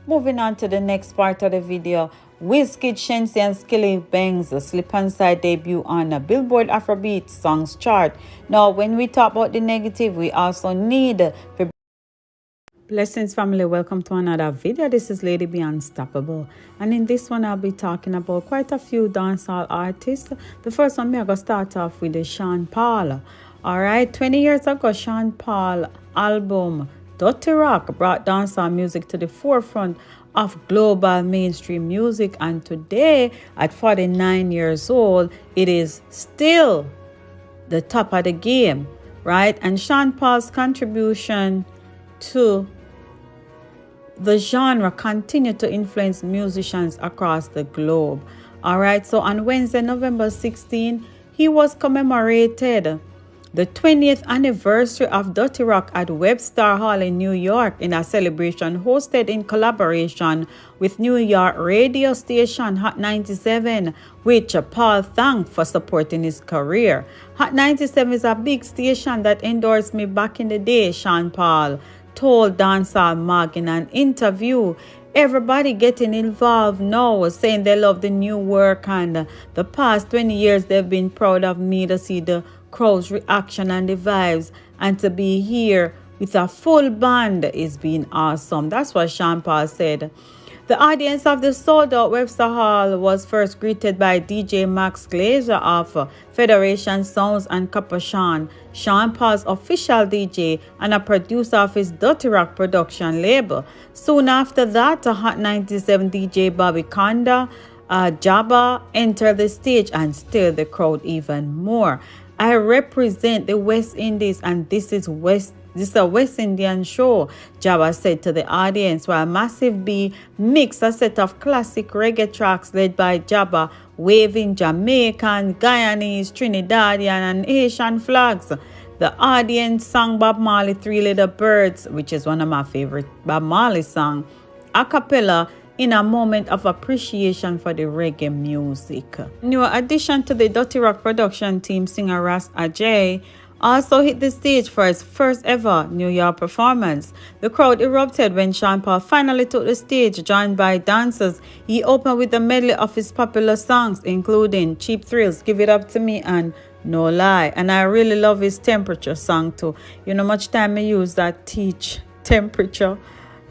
Moving on to the next part of the video, Wizkid, Shensi and Skilly Bang's Slip and Slide debut on a Billboard Afrobeat Songs chart. Now, when we talk about the negative, we also need to Blessings family, welcome to another video. This is Lady B Unstoppable, and in this one I'll be talking about quite a few dancehall artists. The first one I'm gonna start off with is Sean Paul. Alright, 20 years ago, Sean Paul album Dirty Rock brought dancehall music to the forefront of global mainstream music, and today at 49 years old it is still the top of the game, right? And Sean Paul's contribution to the genre continue to influence musicians across the globe. All right, so on Wednesday, November 16, he was commemorated the 20th anniversary of Dirty Rock at Webster Hall in New York in a celebration hosted in collaboration with New York radio station Hot 97, which Paul thanked for supporting his career. Hot 97 is a big station that endorsed me back in the day, Sean Paul told Dancehall Mag in an interview. Everybody getting involved now, saying they love the new work, and the past 20 years they've been proud of me to see the crowd's reaction and the vibes, and to be here with a full band is being awesome. That's what Sean Paul said. The audience of the sold-out Webster Hall was first greeted by DJ Max Glazer of Federation Sounds and Capuchon, Sean Paul's official DJ and a producer of his Dirty Rock production label. Soon after that, a Hot 97 DJ Bobby Conda, Jabba entered the stage and stirred the crowd even more. I represent the West Indies, and this is a West Indian show, Jabba said to the audience, while Massive B mixed a set of classic reggae tracks led by Jabba, waving Jamaican, Guyanese, Trinidadian, and Haitian flags. The audience sang Bob Marley Three Little Birds, which is one of my favorite Bob Marley songs, a cappella, in a moment of appreciation for the reggae music. New addition to the Dirty Rock production team, singer Ras Ajay also hit the stage for his first ever New York performance. The crowd erupted when Sean Paul finally took the stage, joined by dancers. He opened with a medley of his popular songs, including Cheap Thrills, Give It Up to Me, and No Lie. And I really love his Temperature song too. You know, much time I use that teach temperature.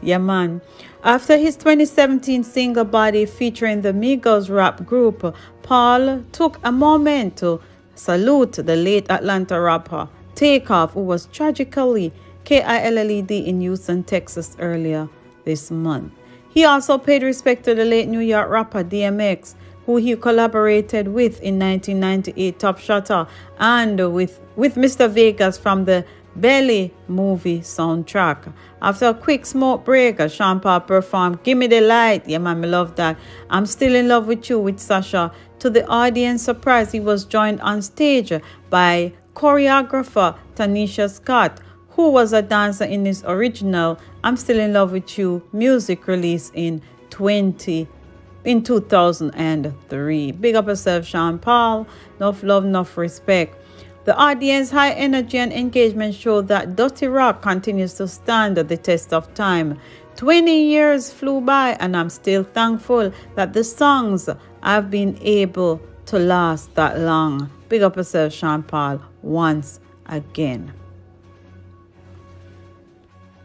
Yeah, man. After his 2017 single Body featuring the Migos rap group, Paul took a moment to salute the late Atlanta rapper Takeoff, who was tragically killed in Houston, Texas earlier this month. He also paid respect to the late New York rapper DMX, who he collaborated with in 1998 Top Shotter, and with Mr. Vegas from the Belly movie soundtrack. After a quick smoke break, Sean Paul performed Gimme the Light. Yeah, man, I love that. I'm Still in Love with You with Sasha. To the audience surprise, he was joined on stage by choreographer Tanisha Scott, who was a dancer in his original I'm Still in Love with You music release in 2003. Big up yourself, Sean Paul. Enough love, enough respect. The audience high energy and engagement show that Dirty Rock continues to stand the test of time. 20 years flew by, and I'm still thankful that the songs have been able to last that long. Big up yourself, Sean Paul, once again.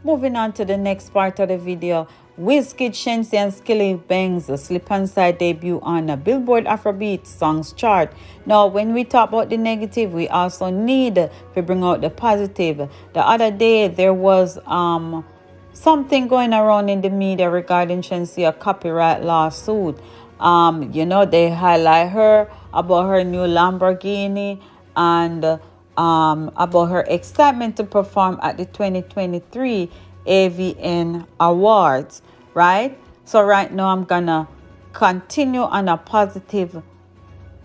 Moving on to the next part of the video, Wizkid, Shensi and Skilly Bang's Slip and Slide debut on a Billboard Afrobeat Songs chart. Now, when we talk about the negative, we also need to bring out the positive. The other day, there was something going around in the media regarding Shensi, a copyright lawsuit. They highlight her about her new Lamborghini and about her excitement to perform at the 2023 AVN Awards, right? So right now I'm gonna continue on a positive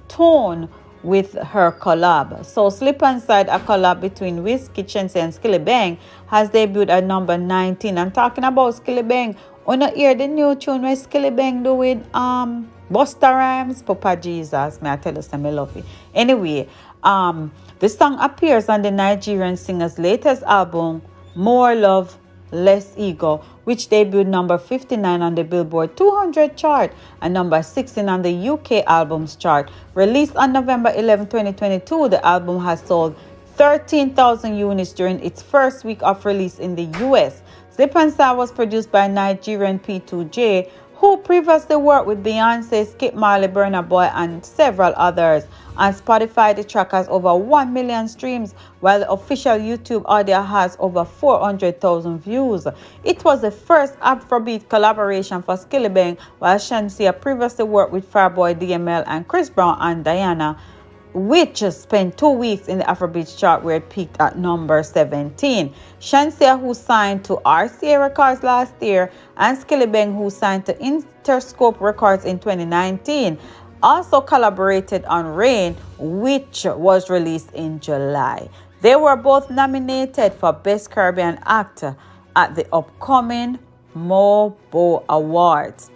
tone with her collab. So Slip and Slide, a collab between Wizkid, Shensi and Skilly Bang, has debuted at number 19. I'm talking about Skilly Bang. Wanna hear the new tune where Skilly Bang do with Busta Rhymes? Papa Jesus, may I tell you something, I love it. Anyway, the song appears on the Nigerian singer's latest album, More Love Less Ego, which debuted number 59 on the Billboard 200 chart and number 16 on the UK albums chart. Released on November 11, 2022, the album has sold 13,000 units during its first week of release in the US. Slip and Slide was produced by Nigerian P2J, who previously worked with Beyonce, Skip Marley, Burna Boy, and several others. On Spotify, the track has over 1 million streams, while the official YouTube audio has over 400,000 views. It was the first Afrobeat collaboration for Skillibeng, while Shansia previously worked with Fireboy, DML, and Chris Brown and Diana, which spent 2 weeks in the Afrobeat chart where it peaked at number 17. Shansia, who signed to RCA Records last year, and Skillibeng, who signed to Interscope Records in 2019, also collaborated on Rain, which was released in July. They were both nominated for Best Caribbean Actor at the upcoming MOBO Awards.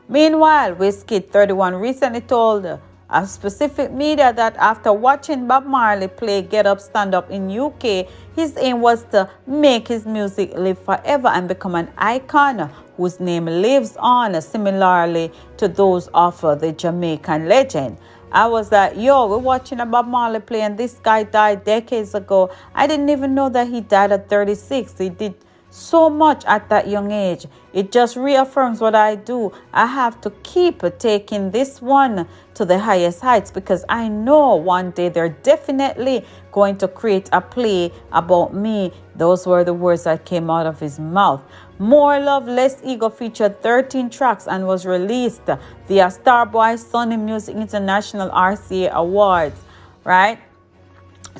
Meanwhile, Wizkid 31 recently told a specific media that after watching Bob Marley play Get Up Stand Up in UK, his aim was to make his music live forever and become an icon whose name lives on, similarly to those of the Jamaican legend. I was like, yo, we're watching a Bob Marley play and this guy died decades ago. I didn't even know that he died at 36. He did so much at that young age. It just reaffirms what I do. I have to keep taking this one to the highest heights because I know one day they're definitely going to create a play about me. Those were the words that came out of his mouth. More Love, Less Ego featured 13 tracks and was released via Starboy Sony Music International RCA Awards, right?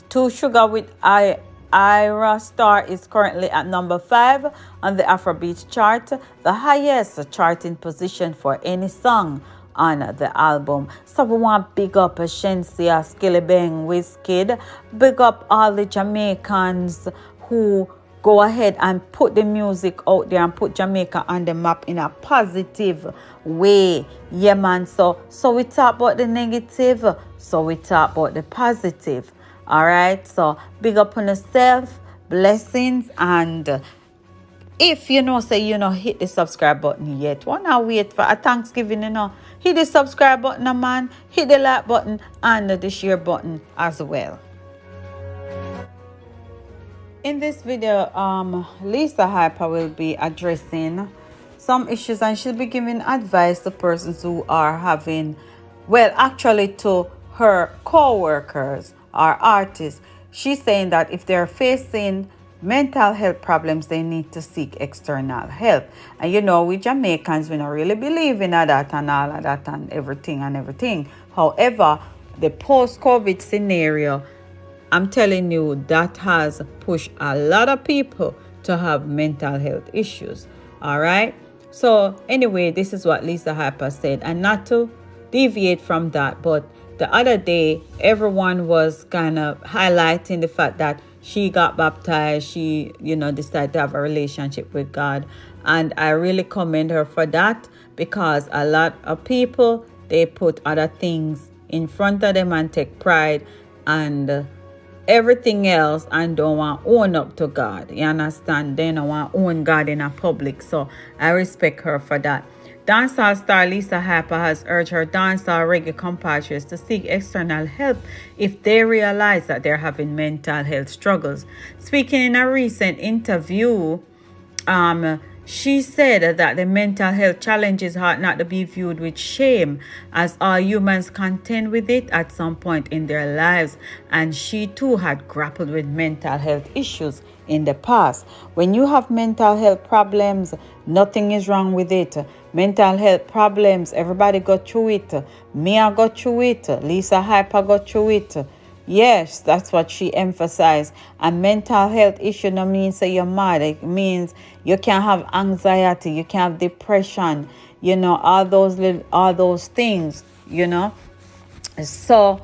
Two Sugar with Ira Star is currently at number 5 on the Afrobeat chart, the highest charting position for any song on the album. So we want to big up Shensia, Skillibeng, Wizkid, big up all the Jamaicans who go ahead and put the music out there and put Jamaica on the map in a positive way. Yeah, man. So we talk about the negative, so we talk about the positive. All right, so big up on yourself, blessings, and if you know, say you know, hit the subscribe button yet. Wanna wait for a Thanksgiving, you know, hit the subscribe button, man, hit the like button and the share button as well. In this video, Lisa Hyper will be addressing some issues and she'll be giving advice to persons who are having, well, actually to her co-workers or artists. She's saying that if they're facing mental health problems, they need to seek external help. And you know, we Jamaicans, we don't really believe in that and all of that and everything. However, the post-COVID scenario, I'm telling you, that has pushed a lot of people to have mental health issues. All right. So anyway, this is what Lisa Hyper said, and not to deviate from that, but the other day, everyone was kind of highlighting the fact that she got baptized. She, decided to have a relationship with God. And I really commend her for that because a lot of people, they put other things in front of them and take pride and everything else and don't want to own up to God. You understand? They don't want to own God in a public. So I respect her for that. Dancehall star Lisa Hyper has urged her dancehall reggae compatriots to seek external help if they realize that they're having mental health struggles. Speaking in a recent interview, she said that the mental health challenges ought not to be viewed with shame, as all humans contend with it at some point in their lives, and she too had grappled with mental health issues in the past. When you have mental health problems, nothing is wrong with it. Mental health problems, everybody got through it. Mia got through it. Lisa Hyper got through it. Yes, that's what she emphasized. A mental health issue no means that you're mad. It means you can have anxiety, you can have depression, all those things, So,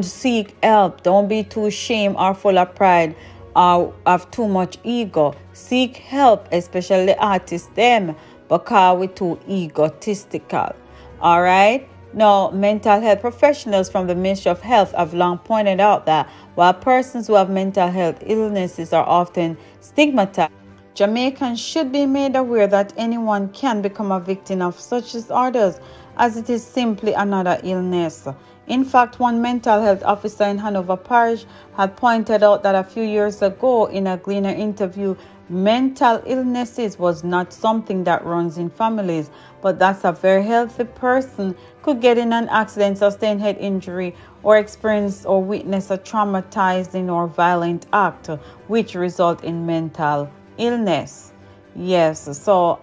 seek help. Don't be too ashamed or full of pride or have too much ego. Seek help, especially artists them, because we're too egotistical. All right? Now, mental health professionals from the Ministry of Health have long pointed out that while persons who have mental health illnesses are often stigmatized, Jamaicans should be made aware that anyone can become a victim of such disorders, as it is simply another illness. In fact, one mental health officer in Hanover Parish had pointed out that a few years ago in a Gleaner interview, mental illnesses was not something that runs in families, but that a very healthy person could get in an accident, sustain head injury, or experience or witness a traumatizing or violent act, which result in mental illness. Yes, so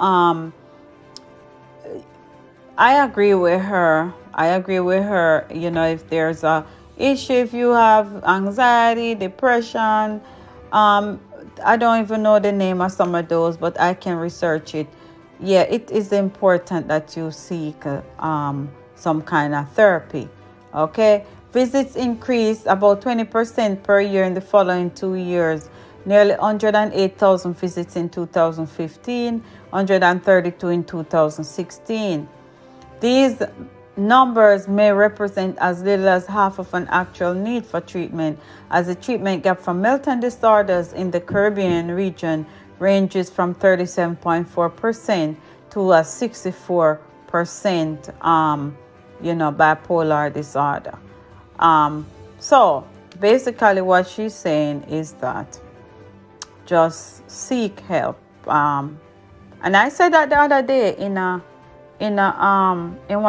I agree with her. You know, if there's a issue, if you have anxiety, depression, I don't even know the name of some of those, but I can research it. Yeah, it is important that you seek some kind of therapy. Okay, visits increased about 20% per year in the following 2 years. Nearly 108,000 visits in 2015, 132 in 2016. These numbers may represent as little as half of an actual need for treatment, as the treatment gap for mental disorders in the Caribbean region ranges from 37.4% to a 64%, bipolar disorder. So basically what she's saying is that just seek help. And I said that the other day in one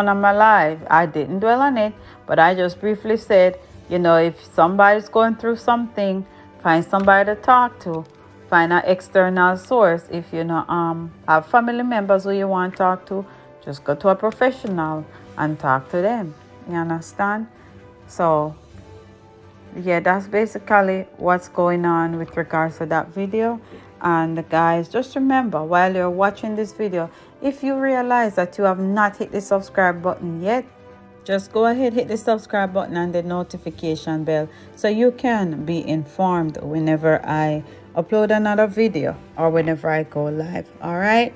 of my lives. I didn't dwell on it, but I just briefly said, if somebody's going through something, find somebody to talk to, find an external source. If you have family members who you want to talk to, just go to a professional and talk to them. You understand? So yeah, that's basically what's going on with regards to that video. And guys, just remember, while you're watching this video, if you realize that you have not hit the subscribe button yet, just go ahead, hit the subscribe button and the notification bell so you can be informed whenever I upload another video or whenever I go live. All right.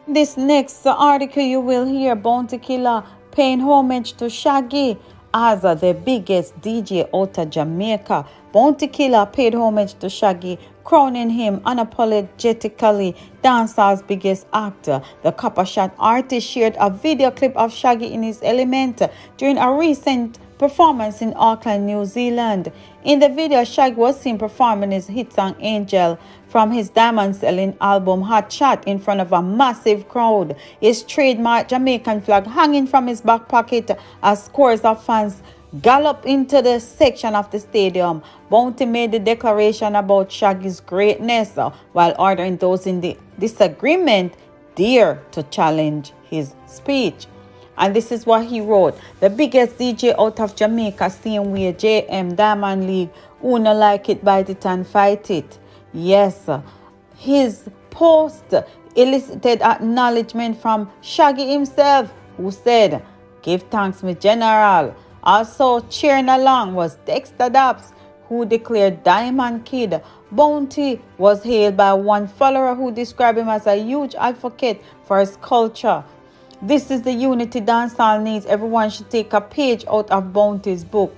This next article, you will hear Bounty Killer paying homage to Shaggy as the biggest DJ out of Jamaica. Bounty Killer paid homage to Shaggy, crowning him unapologetically dancehall's biggest actor. The Copper Shot artist shared a video clip of Shaggy in his element during a recent performance in Auckland, New Zealand. In the video, Shaggy was seen performing his hit song Angel from his diamond-selling album Hot Shot in front of a massive crowd, his trademark Jamaican flag hanging from his back pocket as scores of fans galloped into the section of the stadium. Bounty made the declaration about Shaggy's greatness while ordering those in the disagreement dare to challenge his speech. And this is what he wrote: the biggest DJ out of Jamaica, same way JM Diamond League, who no like it, bite it and fight it. Yes, his post elicited acknowledgement from Shaggy himself, who said, "Give thanks, my general." Also cheering along was Dexter Daps, who declared Diamond Kid. Bounty was hailed by one follower who described him as a huge advocate for his culture. This is the unity dancehall needs. Everyone should take a page out of Bounty's book.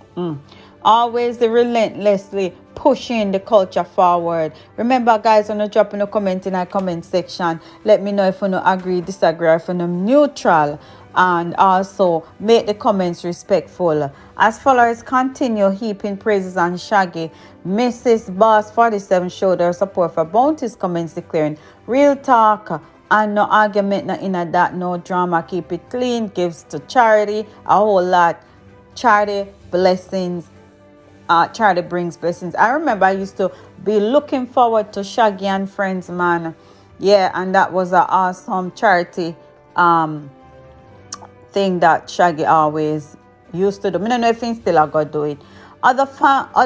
Always relentlessly pushing the culture forward. Remember, guys, when you drop in a comment in our comment section, let me know if you agree, disagree, or if you're neutral. And also make the comments respectful. As followers continue heaping praises on Shaggy, Mrs. Boss 47 showed her support for Bounty's comments, declaring, "Real talk and no argument, no inner that, no drama, keep it clean, gives to charity, a whole lot. Charity blessings. Charity brings blessings." I remember I used to be looking forward to Shaggy and Friends, man. Yeah, and that was an awesome charity thing that Shaggy always used to do. I don't know if he still going to do it. Other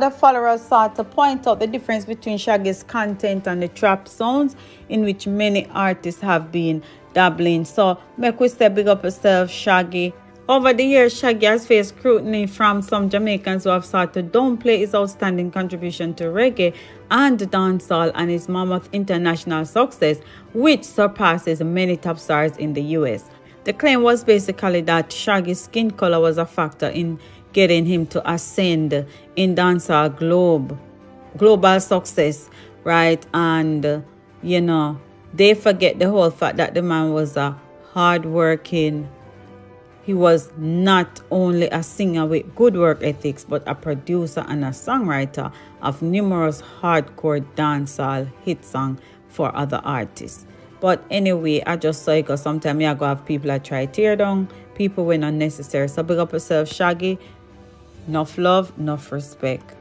followers sought to point out the difference between Shaggy's content and the trap sounds in which many artists have been dabbling. So make we say big up yourself, Shaggy. Over the years, Shaggy has faced scrutiny from some Jamaicans who have sought to downplay his outstanding contribution to reggae and dancehall and his mammoth international success, which surpasses many top stars in the US. The claim was basically that Shaggy's skin color was a factor in getting him to ascend in dancehall global success, right? And, they forget the whole fact that the man was a hardworking. He was not only a singer with good work ethics, but a producer and a songwriter of numerous hardcore dancehall hit songs for other artists. But anyway, I just saw it because sometimes I go have people that try to tear down people when unnecessary. So big up yourself, Shaggy. Enough love, enough respect.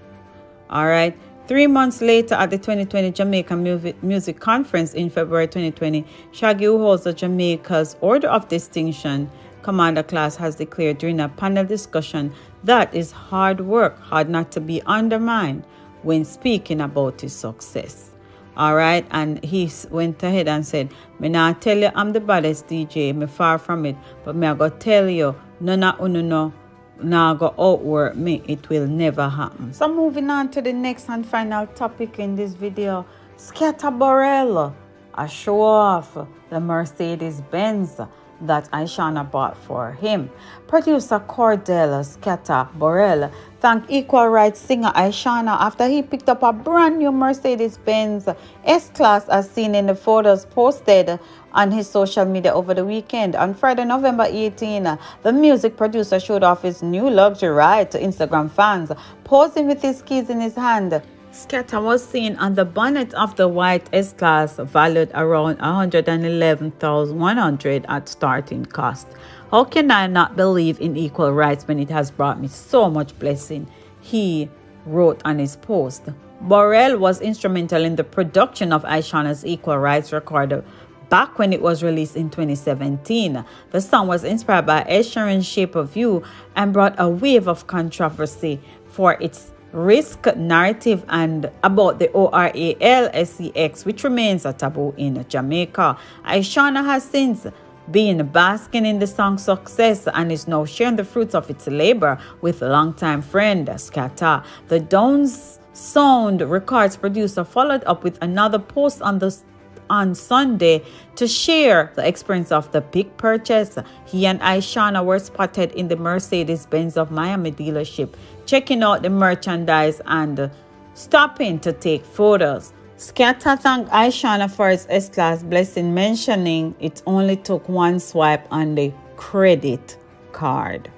All right. 3 months later, at the 2020 Jamaica Music Conference in February 2020, Shaggy, who holds the Jamaica's Order of Distinction Commander class, has declared during a panel discussion that is hard work, hard not to be undermined when speaking about his success. All right. And he went ahead and said, "Me not tell you I'm the baddest DJ, me far from it, but me I go tell you, none of you know. Now go outwork me, it will never happen." So moving on to the next and final topic in this video, Scatter Borrell, a show off the Mercedes Benz that Ishana bought for him. Producer Cordell Scatter Borrell thanked equal rights singer Ishana after he picked up a brand new Mercedes Benz S-Class as seen in the photos posted on his social media over the weekend. On Friday, November 18, the music producer showed off his new luxury ride to Instagram fans, posing with his keys in his hand. Scatter was seen on the bonnet of the white S-Class, valued around $111,100 at starting cost. "How can I not believe in equal rights when it has brought me so much blessing?" he wrote on his post. Borrell was instrumental in the production of Ishana's Equal Rights record back when it was released in 2017. The song was inspired by Ed Sheeran's Shape of You and brought a wave of controversy for its risk narrative and about the ORAL-SEX, which remains a taboo in Jamaica. Ishana has since been basking in the song's success and is now sharing the fruits of its labor with longtime friend Scatter. The Downs Sound Records producer followed up with another post on Sunday to share the experience of the big purchase. He and Ishana were spotted in the Mercedes-Benz of Miami dealership, checking out the merchandise and stopping to take photos. Scatter thanked Ishana for his S-Class blessing, mentioning it only took one swipe on the credit card.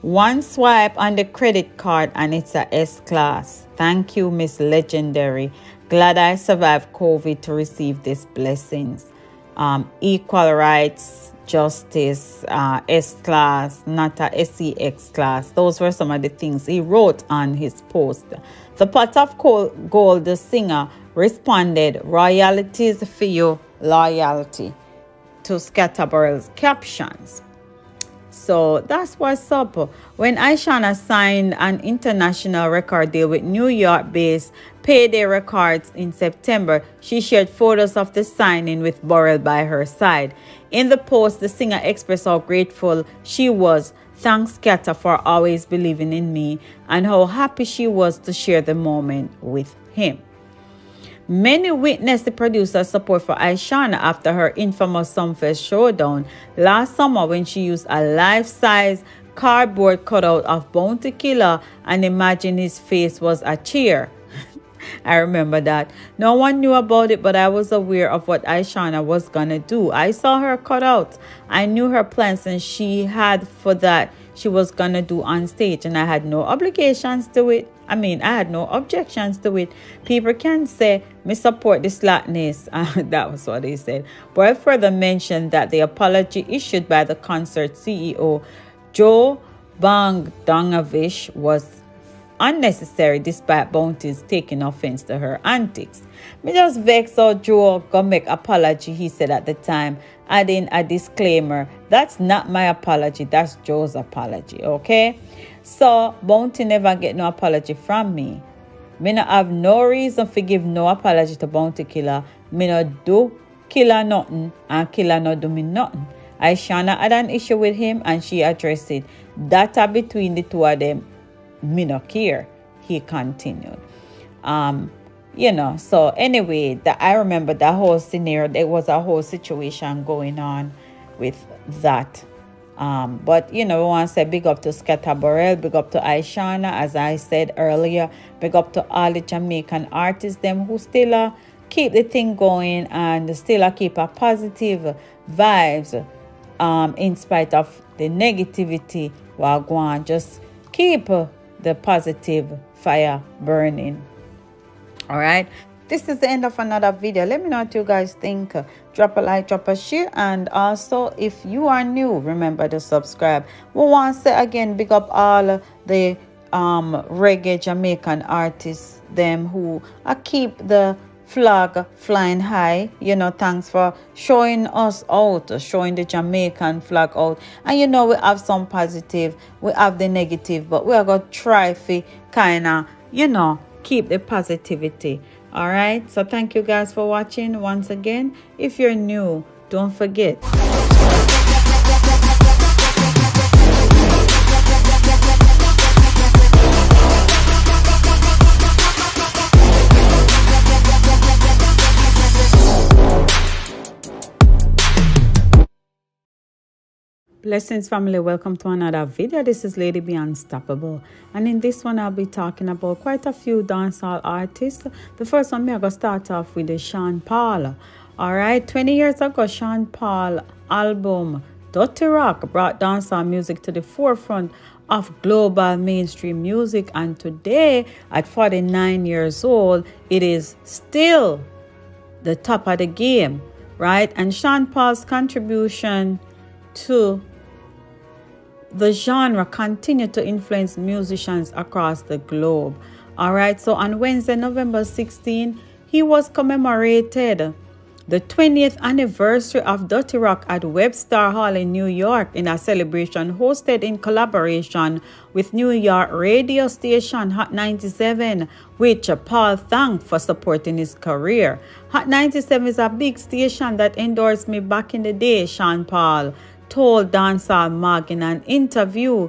One swipe on the credit card and it's a S-Class. Thank you, Miss Legendary. Glad I survived COVID to receive these blessings. Equal rights, justice, S-Class, not a SEX class. Those were some of the things he wrote on his post. The Pot of Gold, the singer, responded, "Royalties for you, loyalty," to Scatter Borrell's captions. So that's what's up. When Ishana signed an international record deal with New York-based Payday Records in September, she shared photos of the signing with Borrell by her side. In the post, the singer expressed how grateful she was. "Thanks, Scatter, for always believing in me," and how happy she was to share the moment with him. Many witnessed the producer's support for Ishana after her infamous Sumfest showdown last summer when she used a life-size cardboard cutout of Bounty Killer and imagined his face was a chair. I remember that. No one knew about it, but I was aware of what Ishana was gonna do. I saw her cutout. I knew her plans and she had for that she was gonna do on stage, and I had no obligations to it. I had no objections to it. People can say, "Me support the slackness." That was what he said. But I further mentioned that the apology issued by the concert CEO, Joe Bogdanovich, was unnecessary despite Bounty's taking offense to her antics. "Me just vex how Joe go make apology," he said at the time, adding a disclaimer, "That's not my apology, that's Joe's apology," okay? So Bounty never get no apology from me. Me no have no reason to give no apology to Bounty Killer. Me no do Killer nothing and Killer no do me nothing. Ishana had an issue with him and she addressed it. That are between the two of them. Me no care," he continued. So anyway, I remember that whole scenario. There was a whole situation going on with that But we want to say big up to Scatter Burrell, big up to Aishana, as I said earlier, big up to all the Jamaican artists, them who still keep the thing going and still keep a positive vibes in spite of the negativity. Well, go on, just keep the positive fire burning. All right, this is the end of another video. Let me know what you guys think. Drop a like, drop a share, and also if you are new, remember to subscribe. We want to say again, big up all the reggae Jamaican artists, them who keep the flag flying high. Thanks for showing us out, showing the Jamaican flag out. And we have some positive, we have the negative, but we are going to try to kind of keep the positivity. All right, so thank you guys for watching. Once again, if you're new, don't forget, blessings family, welcome to another video. This is Lady B Unstoppable, and in this one I'll be talking about quite a few dancehall artists. The first one, I'm going to start off with the Sean Paul. All right, 20 years ago, Sean Paul album Dirty Rock brought dancehall music to the forefront of global mainstream music, and today at 49 years old, it is still the top of the game, right? And Sean Paul's contribution to the genre continue to influence musicians across the globe. All right, so on Wednesday, November 16, he was commemorated the 20th anniversary of Dirty Rock at Webster Hall in New York in a celebration hosted in collaboration with New York radio station Hot 97, which Paul thanked for supporting his career. Hot 97 is a big station that endorsed me back in the day, Sean Paul told Dancehall Mag in an interview.